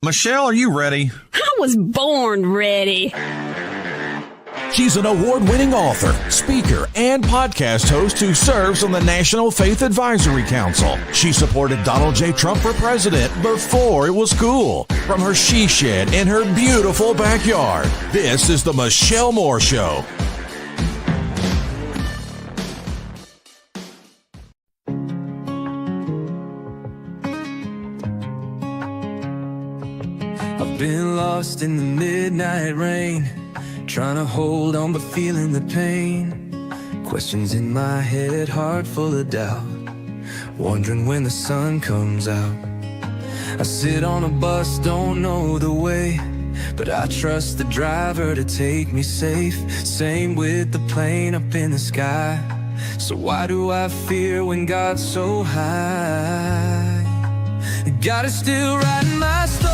Michelle, are you ready? I was born ready. She's an award-winning author, speaker, and podcast host who serves on the National Faith Advisory Council. She supported Donald J. Trump for president before it was cool, from her she shed in her beautiful backyard. This is the Michelle Moore Show. I've been lost in the midnight rain, trying to hold on but feeling the pain. Questions in my head, heart full of doubt, wondering when the sun comes out. I sit on a bus, don't know the way, but I trust the driver to take me safe. Same with the plane up in the sky. So why do I fear when God's so high? God is still writing my story.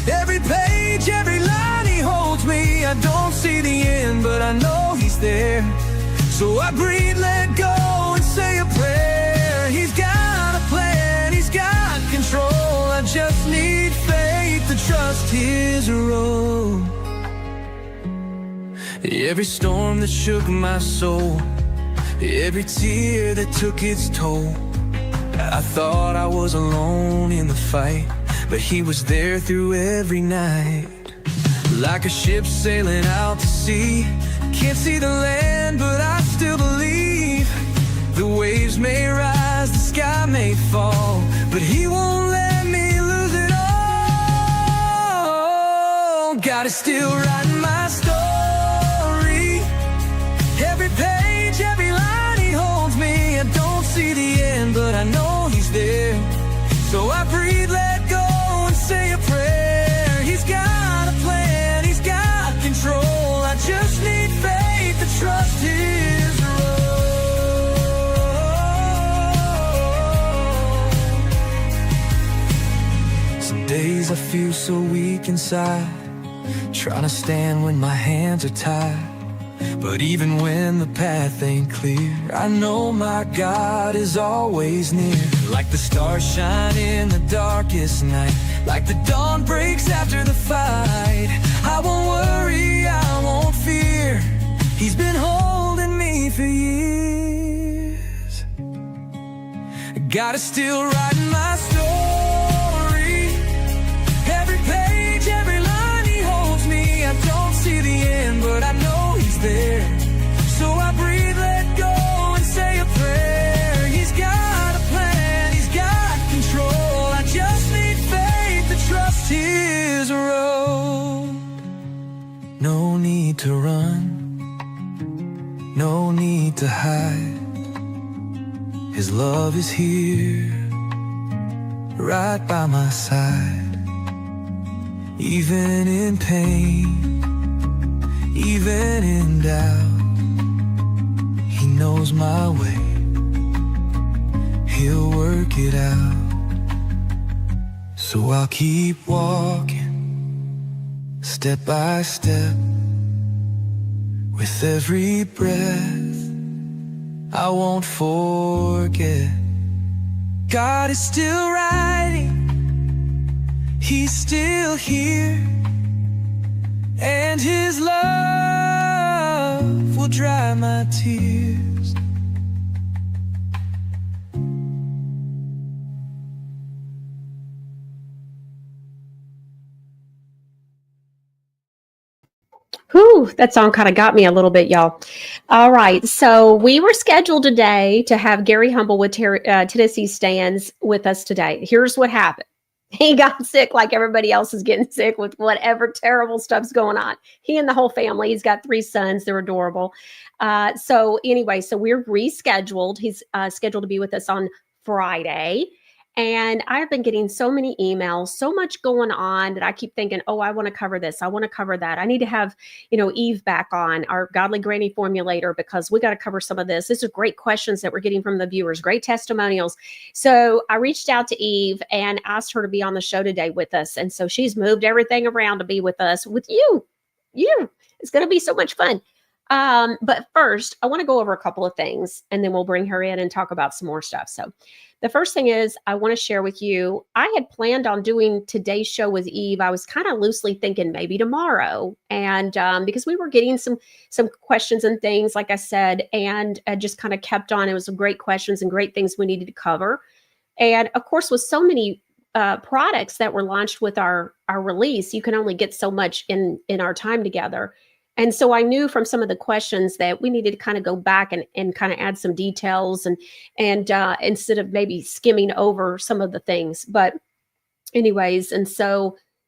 Every page, every line he holds me. I don't see the end, but I know he's there. So I breathe, let go, and say a prayer. He's got a plan, he's got control. I just need faith to trust his road. Every storm that shook my soul, every tear that took its toll. I thought I was alone in the fight, but he was there through every night. Like a ship sailing out to sea, can't see the land, but I still believe. The waves may rise, the sky may fall, but he won't let me lose it all. God is still writing my story. Every page, every line he holds me. I don't see the end, but I know he's there. So I breathe, let go, and say a prayer. He's got a plan, he's got control. I just need faith to trust his road. Some days I feel so weak inside, trying to stand when my hands are tied. But even when the path ain't clear, I know my God is always near. Like the stars shine in the darkest night, like the dawn breaks after the fight. I won't worry, I won't fear. He's been holding me for years. God is still writing my story. Every page, every line he holds me. I don't see the end, but I know he's there. So I breathe, let go, and say a prayer. He's got a plan, he's got control. I just need faith to trust his road. No need to run, no need to hide. His love is here, right by my side. Even in pain, even in doubt, he knows my way, he'll work it out. So I'll keep walking, step by step. With every breath, I won't forget. God is still writing, he's still here, and his love will dry my tears. Whew, that song kind of got me a little bit, y'all. All right. So we were scheduled today to have Gary Humble with Tennessee Stands with us today. Here's what happened. He got sick like everybody else is getting sick with whatever terrible stuff's going on. He and the whole family. He's got 3 sons. They're adorable. So anyway, so we're rescheduled. He's scheduled to be with us on Friday. And I've been getting so many emails, so much going on that I keep thinking, oh, I want to cover this. I want to cover that. I need to have, Eve back on, our Godly Granny Formulator, because we got to cover some of this. These are great questions that we're getting from the viewers, great testimonials. So I reached out to Eve and asked her to be on the show today with us. And so she's moved everything around to be with us, with you. It's going to be so much fun. But first, I want to go over a couple of things, and then we'll bring her in and talk about some more stuff. So the first thing is I want to share with you, I had planned on doing today's show with Eve. I was kind of loosely thinking maybe tomorrow. And because we were getting some questions and things, like I said, and I just kind of kept on. It was some great questions and great things we needed to cover. And of course, with so many products that were launched with our release, you can only get so much in our time together. And so I knew from some of the questions that we needed to kind of go back and kind of add some details and instead of maybe skimming over some of the things. But anyways,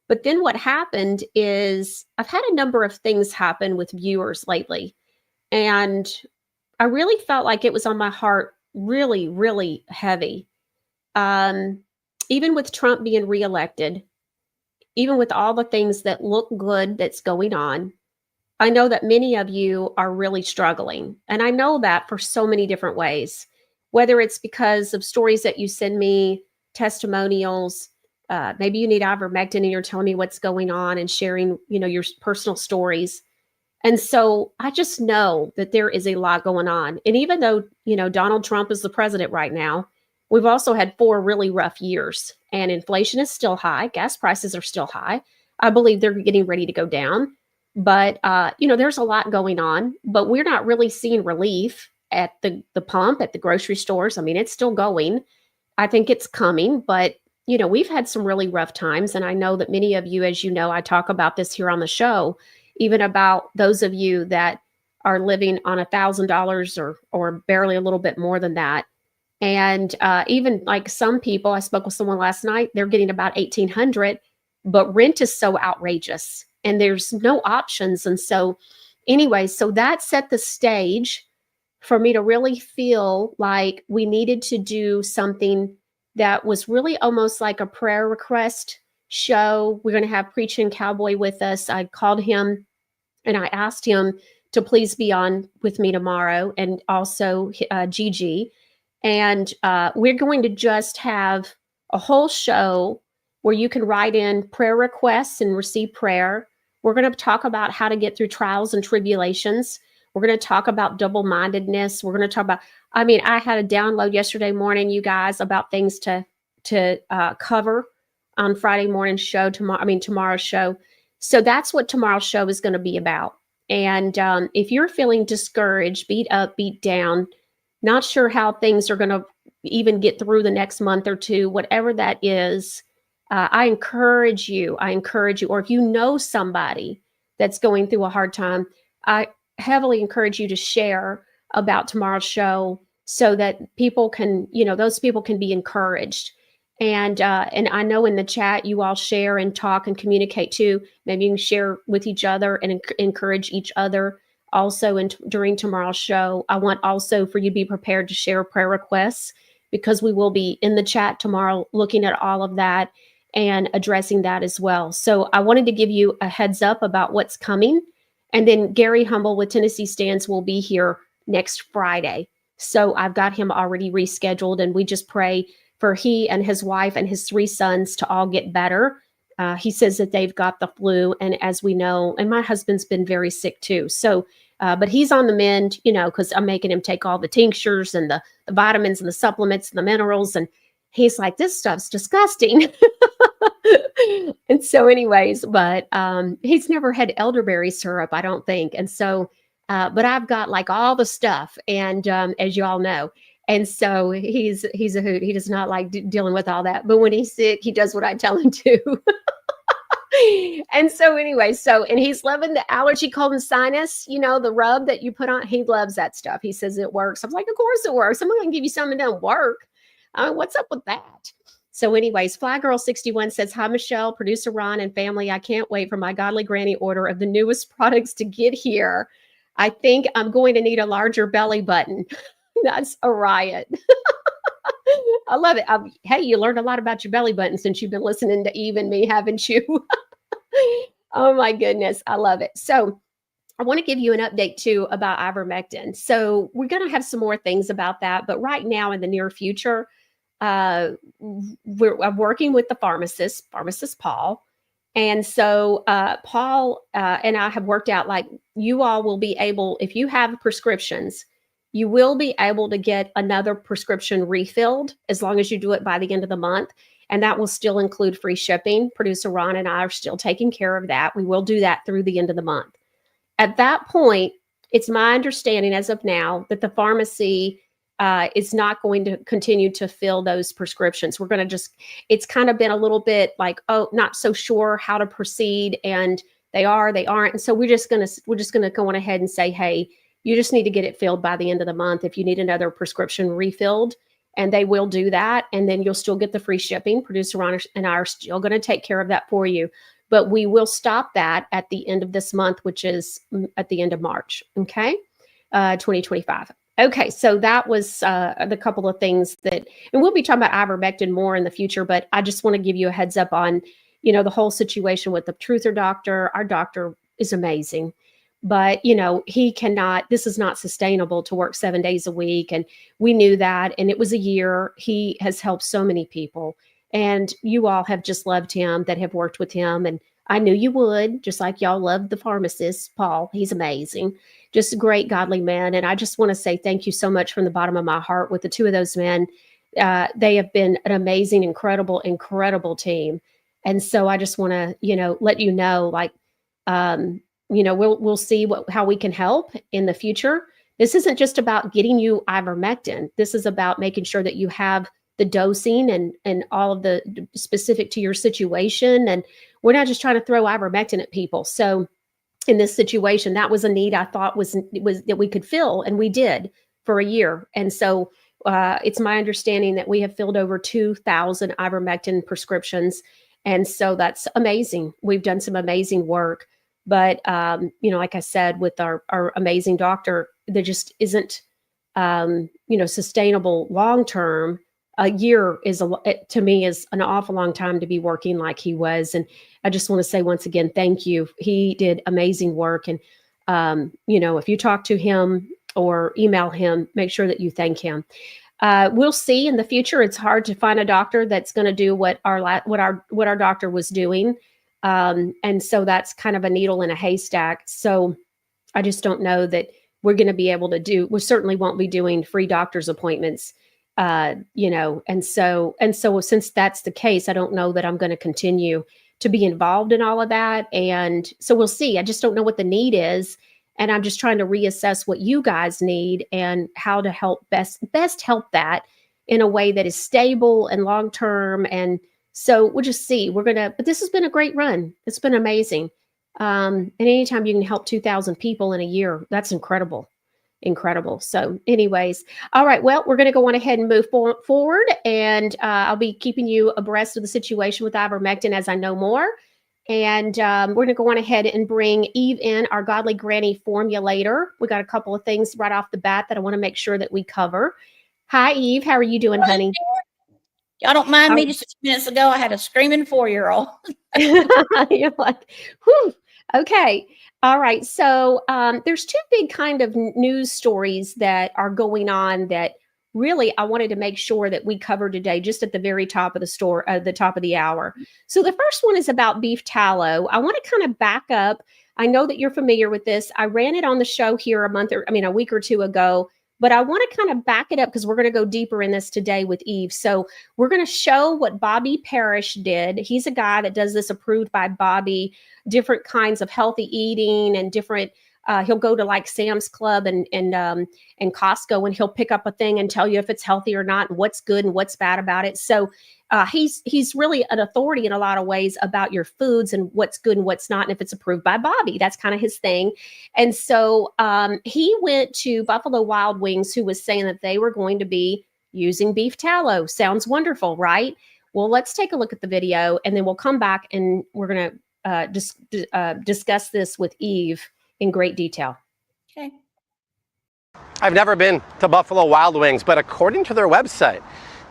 but then what happened is I've had a number of things happen with viewers lately. And I really felt like it was on my heart really, really heavy. Even with Trump being reelected, even with all the things that look good that's going on, I know that many of you are really struggling. And I know that for so many different ways, whether it's because of stories that you send me, testimonials, maybe you need ivermectin and you're telling me what's going on and sharing, your personal stories. And so I just know that there is a lot going on. And even though, Donald Trump is the president right now, we've also had 4 really rough years, and inflation is still high. Gas prices are still high. I believe they're getting ready to go down. But, there's a lot going on, but we're not really seeing relief at the pump, at the grocery stores. I mean, it's still going. I think it's coming, but, we've had some really rough times. And I know that many of you, as you know, I talk about this here on the show, even about those of you that are living on $1,000 or barely a little bit more than that. And even like some people, I spoke with someone last night, they're getting about $1,800, but rent is so outrageous. And there's no options. And so anyway, so that set the stage for me to really feel like we needed to do something that was really almost like a prayer request show. We're going to have Preaching Cowboy with us. I called him and I asked him to please be on with me tomorrow, and also Gigi. And we're going to just have a whole show where you can write in prayer requests and receive prayer. We're going to talk about how to get through trials and tribulations. We're going to talk about double-mindedness. We're going to talk about, I had a download yesterday morning, you guys, about things to cover on Friday morning show, tomorrow's show. So that's what tomorrow's show is going to be about. And if you're feeling discouraged, beat up, beat down, not sure how things are going to even get through the next month or two, whatever that is, I encourage you, or if you know somebody that's going through a hard time, I heavily encourage you to share about tomorrow's show so that people can, those people can be encouraged. And I know in the chat, you all share and talk and communicate too. Maybe you can share with each other and encourage each other also during tomorrow's show. I want also for you to be prepared to share prayer requests, because we will be in the chat tomorrow looking at all of that and addressing that as well. So I wanted to give you a heads up about what's coming. And then Gary Humble with Tennessee Stands will be here next Friday. So I've got him already rescheduled, and we just pray for he and his wife and his 3 sons to all get better. He says that they've got the flu, and as we know, and my husband's been very sick too. So, but he's on the mend, because I'm making him take all the tinctures and the vitamins and the supplements and the minerals. And he's like, this stuff's disgusting. And so anyways, but he's never had elderberry syrup, I don't think. And so, but I've got like all the stuff, and as you all know. And so he's a hoot. He does not like dealing with all that. But when he's sick, he does what I tell him to. And so anyway, and he's loving the allergy, cold, and sinus, the rub that you put on. He loves that stuff. He says it works. I'm like, of course it works. Someone can give you something that doesn't work. What's up with that? So anyways, Flygirl61 says, hi, Michelle, producer Ron, and family. I can't wait for my godly granny order of the newest products to get here. I think I'm going to need a larger belly button. That's a riot. I love it. Hey, you learned a lot about your belly button since you've been listening to Eve and me, haven't you? Oh my goodness. I love it. So I want to give you an update too about ivermectin. So we're going to have some more things about that. But right now in the near future, I'm working with the pharmacist Paul, And so Paul and I have worked out, like, you all will be able, if you have prescriptions, you will be able to get another prescription refilled as long as you do it by the end of the month. And that will still include free shipping. Producer Ron and I are still taking care of that. We will do that through the end of the month. At that point, it's my understanding as of now that the pharmacy is not going to continue to fill those prescriptions. We're going to just, it's kind of been a little bit like, oh, not so sure how to proceed, and they aren't. And so we're just going to go on ahead and say, hey, you just need to get it filled by the end of the month if you need another prescription refilled, and they will do that. And then you'll still get the free shipping. Producer Ron and I are still going to take care of that for you. But we will stop that at the end of this month, which is at the end of March, okay, 2025. Okay, so that was the couple of things that, and we'll be talking about ivermectin more in the future, but I just want to give you a heads up on, you know, the whole situation with the truther doctor. Our doctor is amazing, but, you know, he cannot, this is not sustainable to work 7 days a week. And we knew that, and it was a year. He has helped so many people. And you all have just loved him that have worked with him. And I knew you would, just like y'all loved the pharmacist, Paul. He's amazing. Just a great, godly man. And I just want to say thank you so much from the bottom of my heart with the two of those men. They have been an amazing, incredible, incredible team. And so I just want to, you know, let you know, like, you know, we'll see how we can help in the future. This isn't just about getting you ivermectin. This is about making sure that you have the dosing and all of the specific to your situation. And we're not just trying to throw ivermectin at people. So in this situation, that was a need I thought was that we could fill, and we did for a year. And so it's my understanding that we have filled over 2,000 ivermectin prescriptions. And so that's amazing. We've done some amazing work. But, you know, like I said, with our amazing doctor, there just isn't, you know, sustainable long-term. A year is, to me, is an awful long time to be working like he was. And I just want to say once again, thank you. He did amazing work. And, you know, if you talk to him or email him, make sure that you thank him. We'll see in the future. It's hard to find a doctor that's going to do what our doctor was doing. And so that's kind of a needle in a haystack. So I just don't know that we're going to be able to do, we certainly won't be doing free doctor's appointments. You know, and so since that's the case, I don't know that I'm going to continue to be involved in all of that. And so we'll see. I just don't know what the need is. And I'm just trying to reassess what you guys need and how to help best help that in a way that is stable and long-term. And so we'll just see. But this has been a great run. It's been amazing. And anytime you can help 2,000 people in a year, that's incredible. Incredible. So anyways, all right, well, we're going to go on ahead and move forward, and I'll be keeping you abreast of the situation with ivermectin as I know more. And we're going to go on ahead and bring Eve in, our Godly Granny Formulator. We got a couple of things right off the bat that I want to make sure that we cover. Hi, Eve. How are you doing, honey? Y'all don't mind me. Just a few minutes ago, I had a screaming 4-year-old. You're like, whew. Okay. All right. So there's two big kind of news stories that are going on that really I wanted to make sure that we cover today, just at the very top of the top of the hour. So the first one is about beef tallow. I want to kind of back up. I know that you're familiar with this. I ran it on the show here a week or two ago, but I want to kind of back it up because we're going to go deeper in this today with Eve. So we're going to show what Bobby Parrish did. He's a guy that does this, approved by Bobby, different kinds of healthy eating and different, he'll go to like Sam's Club and Costco, and he'll pick up a thing and tell you if it's healthy or not and what's good and what's bad about it. So he's really an authority in a lot of ways about your foods and what's good and what's not, and if it's approved by Bobby. That's kind of his thing. And so he went to Buffalo Wild Wings, who was saying that they were going to be using beef tallow. Sounds wonderful, right? Well, let's take a look at the video, and then we'll come back and we're going to discuss this with Eve in great detail. Okay. I've never been to Buffalo Wild Wings, but according to their website,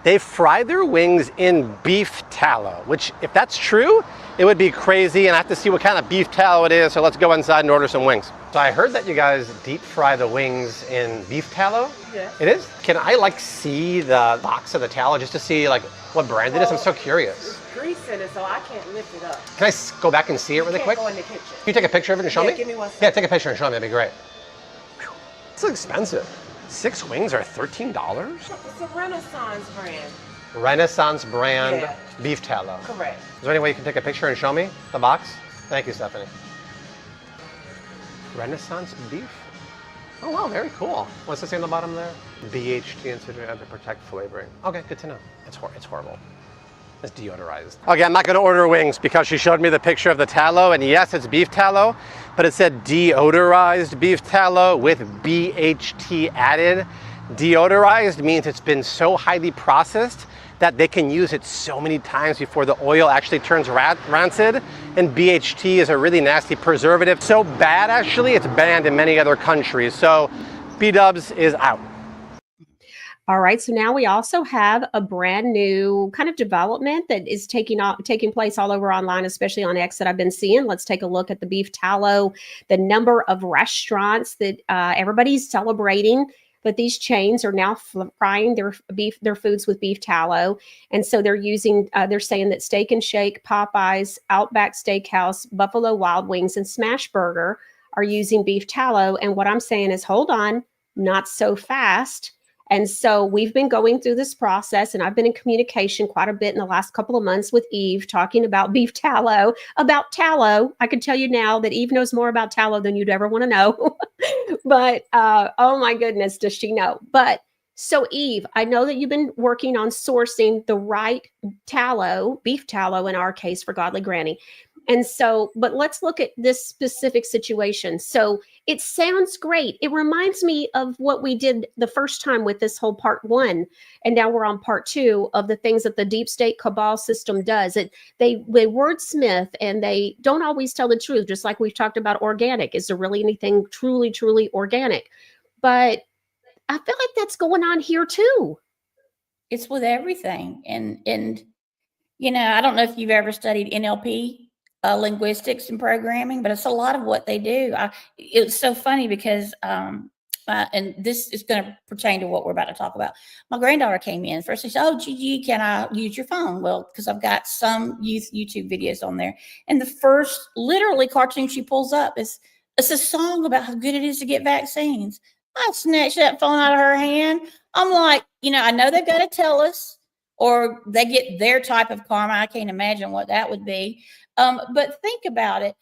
they fry their wings in beef tallow, which, if that's true, it would be crazy, and I have to see what kind of beef tallow it is, so let's go inside and order some wings. So I heard that you guys deep fry the wings in beef tallow? Yeah. It is? Can I see the box of the tallow just to see what brand it is? I'm so curious. grease in it, so I can't lift it up. Can I go back and see it really You quick? can't go in the kitchen. Can you take a picture of it and show me? Give me one second. Yeah, take a picture and show me. That'd be great. Whew. It's expensive. 6 wings are $13? It's a Renaissance brand. Renaissance brand Yeah. beef tallow. Correct. Is there any way you can take a picture and show me the box? Thank you, Stephanie. Renaissance beef? Oh, wow, very cool. What's it say on the bottom there? BHT and to protect flavoring. Okay, good to know. It's horrible. It's deodorized. Okay, I'm not gonna order wings because she showed me the picture of the tallow, and yes, it's beef tallow, but it said deodorized beef tallow with BHT added. Deodorized means it's been so highly processed that they can use it so many times before the oil actually turns rancid. And BHT is a really nasty preservative. So bad, actually, it's banned in many other countries. So B-dubs is out. All right, so now we also have a brand new kind of development that is taking place all over online, especially on X that I've been seeing. Let's take a look at the beef tallow, the number of restaurants that everybody's celebrating. But these chains are now frying their foods with beef tallow, and so they're saying that Steak and Shake, Popeyes, Outback Steakhouse, Buffalo Wild Wings, and Smash Burger are using beef tallow. And what I'm saying is, hold on, not so fast. And so we've been going through this process, and I've been in communication quite a bit in the last couple of months with Eve, talking about beef tallow, about tallow. I can tell you now that Eve knows more about tallow than you'd ever want to know. But oh my goodness, does she know? But so Eve, I know that you've been working on sourcing the right tallow, beef tallow in our case for Godly Granny. And so, but let's look at this specific situation. So it sounds great. It reminds me of what we did the first time with this whole part 1. And now we're on part 2 of the things that the deep state cabal system does. They wordsmith, and they don't always tell the truth, just like we've talked about organic. Is there really anything truly, truly organic? But I feel like that's going on here too. It's with everything. And you know, I don't know if you've ever studied NLP. Linguistics and programming, but it's a lot of what they do. It's so funny because, and this is going to pertain to what we're about to talk about. My granddaughter came in first. She said, "Oh, Gigi, can I use your phone?" Well, because I've got some YouTube videos on there, and the first literally cartoon she pulls up it's a song about how good it is to get vaccines. I snatched that phone out of her hand. I'm like, you know, I know they've got to tell us, or they get their type of karma. I can't imagine what that would be. But think about it.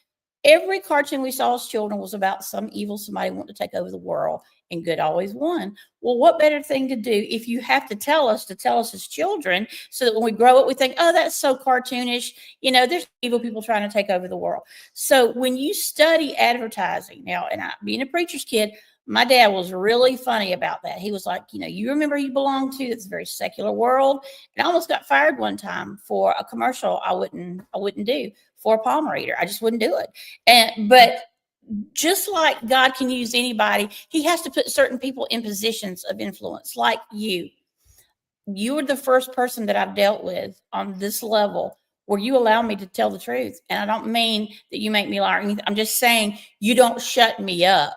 Every cartoon we saw as children was about some evil somebody wanting to take over the world, and good always won. Well, what better thing to do if you have to tell us as children, so that when we grow up, we think, oh, that's so cartoonish. You know, there's evil people trying to take over the world. So when you study advertising now, and I, being a preacher's kid, my dad was really funny about that. He was like, you know, you remember you belong to, it's a very secular world. And I almost got fired one time for a commercial I wouldn't do for a palm reader. I just wouldn't do it. But just like God can use anybody, he has to put certain people in positions of influence, like you. You are the first person that I've dealt with on this level where you allow me to tell the truth. And I don't mean that you make me lie or anything. I'm just saying you don't shut me up,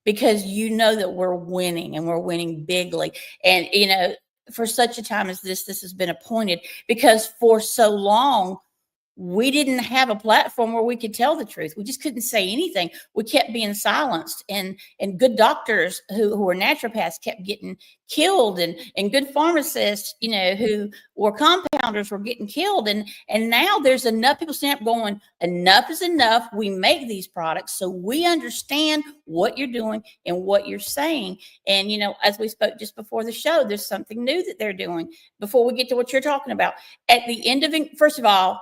because you know that we're winning, and we're winning bigly. And, you know, for such a time as this has been appointed, because for so long, we didn't have a platform where we could tell the truth. We just couldn't say anything. We kept being silenced, and good doctors who were naturopaths kept getting killed, and good pharmacists, you know, who were compounders were getting killed. And now there's enough people stand up going, enough is enough. We make these products, so we understand what you're doing and what you're saying. And, you know, as we spoke just before the show, there's something new that they're doing before we get to what you're talking about. At the end of it, first of all,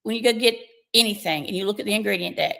when you go get anything and you look at the ingredient deck.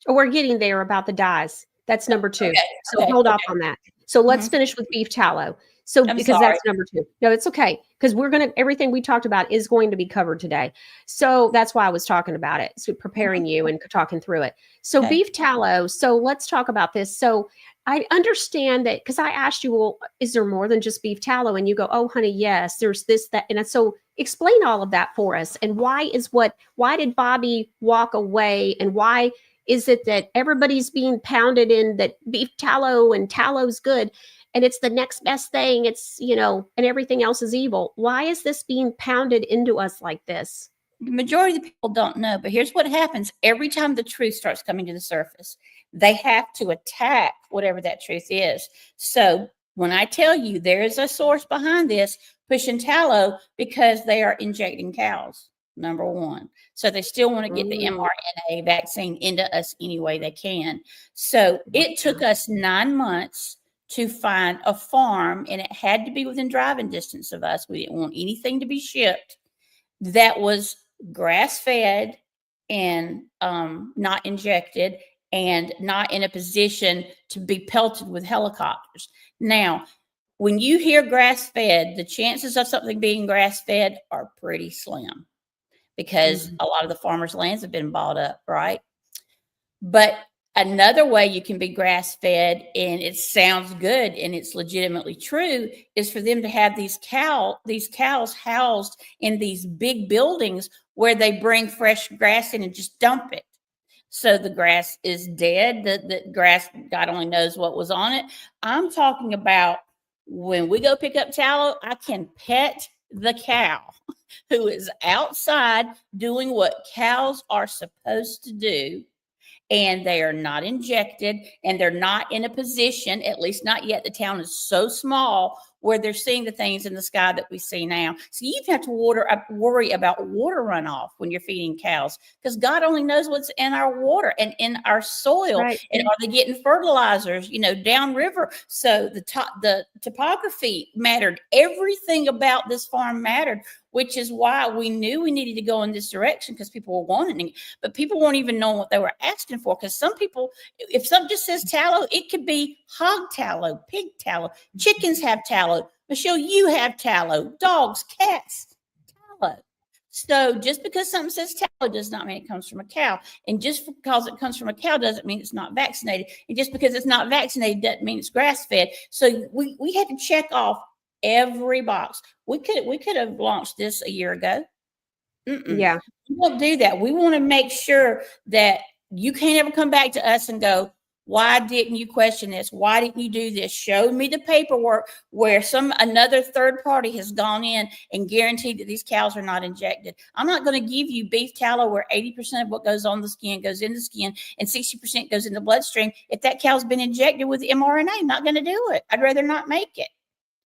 We're getting there about the dyes. That's number 2. Okay, so hold off on that. So let's finish with beef tallow. So because that's number 2. No, it's okay. Because everything we talked about is going to be covered today. So that's why I was talking about it. So preparing you and talking through it. So beef tallow. So let's talk about this. So I understand that, because I asked you, well, is there more than just beef tallow? And you go, oh, honey, yes, there's this, that. And so explain all of that for us. And why did Bobby walk away? And why Is it that everybody's being pounded in that beef tallow and tallow's good and it's the next best thing? It's, and everything else is evil. Why is this being pounded into us like this? The majority of the people don't know, but here's what happens every time the truth starts coming to the surface. They have to attack whatever that truth is. So when I tell you there is a source behind this pushing tallow, because they are injecting cows, number one. So they still want to get the mRNA vaccine into us any way they can. So it took us 9 months to find a farm, and it had to be within driving distance of us. We didn't want anything to be shipped that was grass-fed and not injected and not in a position to be pelted with helicopters. Now, when you hear grass-fed, the chances of something being grass-fed are pretty slim because a lot of the farmers' lands have been bought up, right? But another way you can be grass-fed, and it sounds good and it's legitimately true, is for them to have these cows housed in these big buildings where they bring fresh grass in and just dump it. So the grass is dead. The grass, God only knows what was on it. I'm talking about when we go pick up tallow, I can pet the cow who is outside doing what cows are supposed to do. And they are not injected, and they're not in a position, at least not yet. The town is so small where they're seeing the things in the sky that we see now. So you have to worry about water runoff when you're feeding cows, because God only knows what's in our water and in our soil. Right. And are they getting fertilizers, downriver? So the topography mattered. Everything about this farm mattered, which is why we knew we needed to go in this direction, because people were wanting it, but people weren't even knowing what they were asking for. Because some people, if something just says tallow, it could be hog tallow, pig tallow, chickens have tallow. Michelle, you have tallow, dogs, cats, tallow. So just because something says tallow does not mean it comes from a cow. And just because it comes from a cow doesn't mean it's not vaccinated. And just because it's not vaccinated doesn't mean it's grass-fed. So we had to check off every box. We could have launched this a year ago. Yeah. We won't do that. We want to make sure that you can't ever come back to us and go, why didn't you question this? Why didn't you do this? Show me the paperwork where another third party has gone in and guaranteed that these cows are not injected. I'm not going to give you beef tallow where 80% of what goes on the skin goes in the skin and 60% goes in the bloodstream if that cow's been injected with mRNA. I'm not going to do it. I'd rather not make it.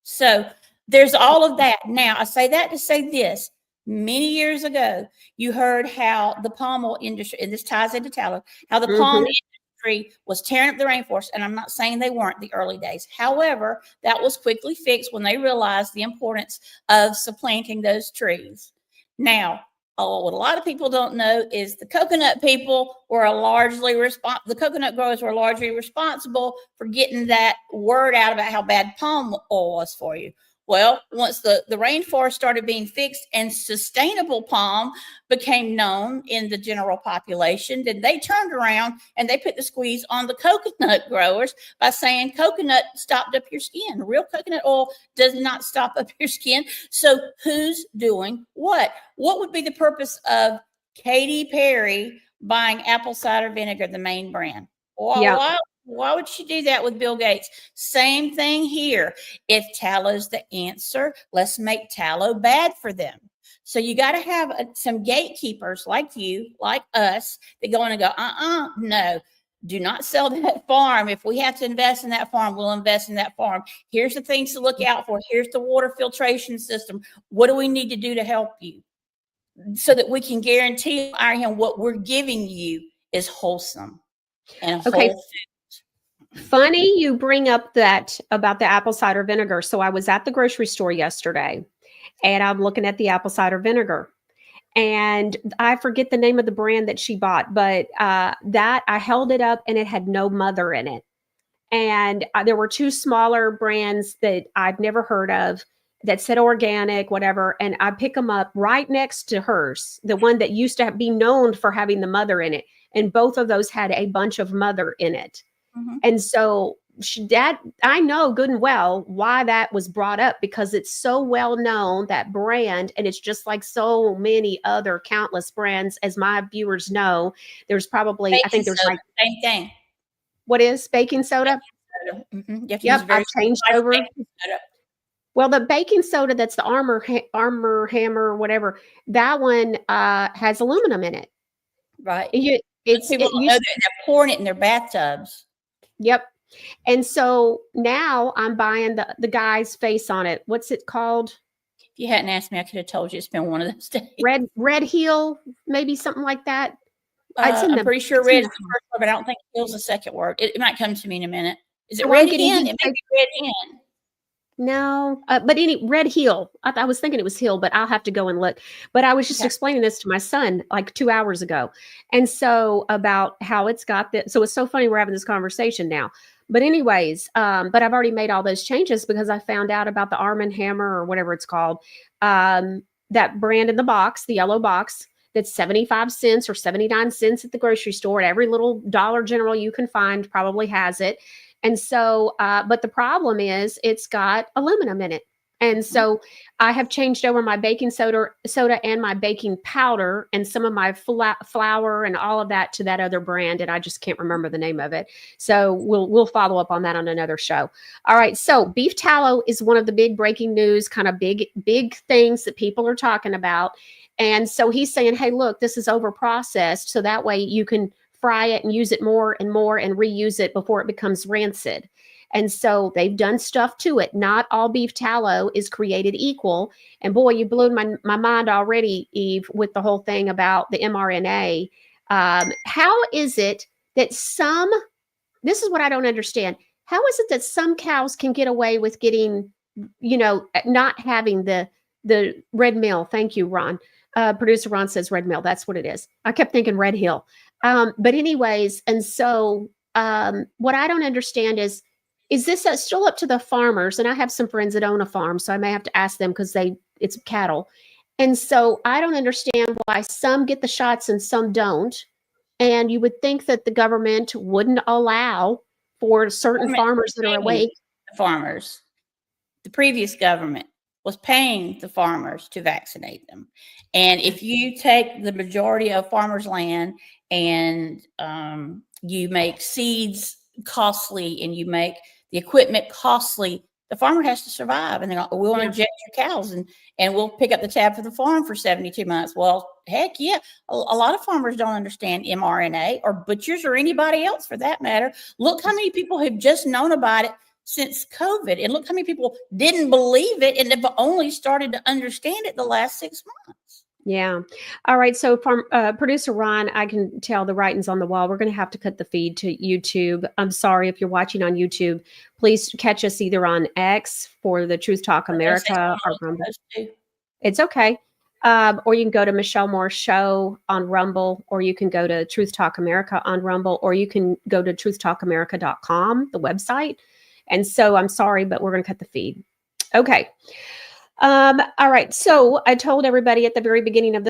So there's all of that. Now, I say that to say this. Many years ago, you heard how the palm oil industry, and this ties into tallow, how the palm industry was tearing up the rainforest. And I'm not saying they weren't the early days. However, that was quickly fixed when they realized the importance of supplanting those trees. Now, what a lot of people don't know is the coconut people were the coconut growers were largely responsible for getting that word out about how bad palm oil was for you. Well, once the rainforest started being fixed and sustainable palm became known in the general population, then they turned around and they put the squeeze on the coconut growers by saying coconut stopped up your skin. Real coconut oil does not stop up your skin. So who's doing what? What would be the purpose of Katy Perry buying apple cider vinegar, the main brand? Why would she do that with Bill Gates? Same thing here. If tallow's the answer, let's make tallow bad for them. So you got to have some gatekeepers like you, like us, that go in and go, no, do not sell that farm. If we have to invest in that farm, we'll invest in that farm. Here's the things to look out for. Here's the water filtration system. What do we need to do to help you so that we can guarantee what we're giving you is wholesome and Okay. whole food. Funny you bring up that about the apple cider vinegar. So I was at the grocery store yesterday and I'm looking at the apple cider vinegar and I forget the name of the brand that she bought, but that I held it up and it had no mother in it. And there were two smaller brands that I've never heard of that said organic, whatever. And I pick them up right next to hers, the one that used to be known for having the mother in it. And both of those had a bunch of mother in it. Mm-hmm. And so Dad, I know good and well why that was brought up, because it's so well known, that brand, and it's just like so many other countless brands, as my viewers know. There's probably, I Baking think there's soda, like, same thing. what is baking soda? Soda. You have to use Yep, very I've changed specialized over. baking soda. Well, the baking soda that's the Armor Hammer, whatever, that one has aluminum in it. Right. It's People it don't know used, that they're pouring it in their bathtubs. yep. And so now I'm buying the guy's face on it. What's it called? If you hadn't asked me, I could have told you. It's been one of those days. Red Heel, maybe something like that. It's in I'm the, pretty sure it's in red the- is the first word, but I don't think heel's the second word. It might come to me in a minute. Is it So red I'm getting hen? his It may be red hen. No, but any Red Heel. I was thinking it was Heel, but I'll have to go and look. But I was just Okay. explaining this to my son like 2 hours ago. And so about how it's got that. So it's so funny we're having this conversation now. But anyways, but I've already made all those changes because I found out about the Arm & Hammer, or whatever it's called. That brand in the box, the yellow box, that's 75 cents or 79 cents at the grocery store. And every little Dollar General you can find probably has it. And so, but the problem is it's got aluminum in it. And so I have changed over my baking soda and my baking powder and some of my flour and all of that to that other brand. And I just can't remember the name of it. So we'll follow up on that on another show. All right. So beef tallow is one of the big breaking news, kind of big things that people are talking about. And so he's saying, hey, look, this is over processed. So that way you can fry it and use it more and more and reuse it before it becomes rancid. And so they've done stuff to it. Not all beef tallow is created equal. And boy, you blew my mind already, Eve, with the whole thing about the mRNA. How is it that this is what I don't understand. How is it that some cows can get away with getting, not having the red meal? Thank you, Ron. Producer Ron says red meal. That's what it is. I kept thinking Red Hill. But anyways, and so what I don't understand is this still up to the farmers? And I have some friends that own a farm, so I may have to ask them because it's cattle. And so I don't understand why some get the shots and some don't. And you would think that the government wouldn't allow for certain farmers that are awake. The farmers. The previous government was paying the farmers to vaccinate them. And if you take the majority of farmers' land and you make seeds costly and you make the equipment costly, the farmer has to survive. And they're like, we want to inject your cows and we'll pick up the tab for the farm for 72 months. Well, heck yeah. A lot of farmers don't understand mRNA, or butchers, or anybody else for that matter. Look how many people have just known about it since COVID. And look how many people didn't believe it and have only started to understand it the last 6 months. Yeah. All right. So from producer Ron, I can tell the writing's on the wall. We're going to have to cut the feed to YouTube. I'm sorry if you're watching on YouTube. Please catch us either on X for the Truth Talk America or Rumble. It's okay. Or you can go to Michelle Moore Show on Rumble, or you can go to Truth Talk America on Rumble, or you can go to truthtalkamerica.com, the website. And so I'm sorry, but we're going to cut the feed. Okay. All right. So I told everybody at the very beginning of the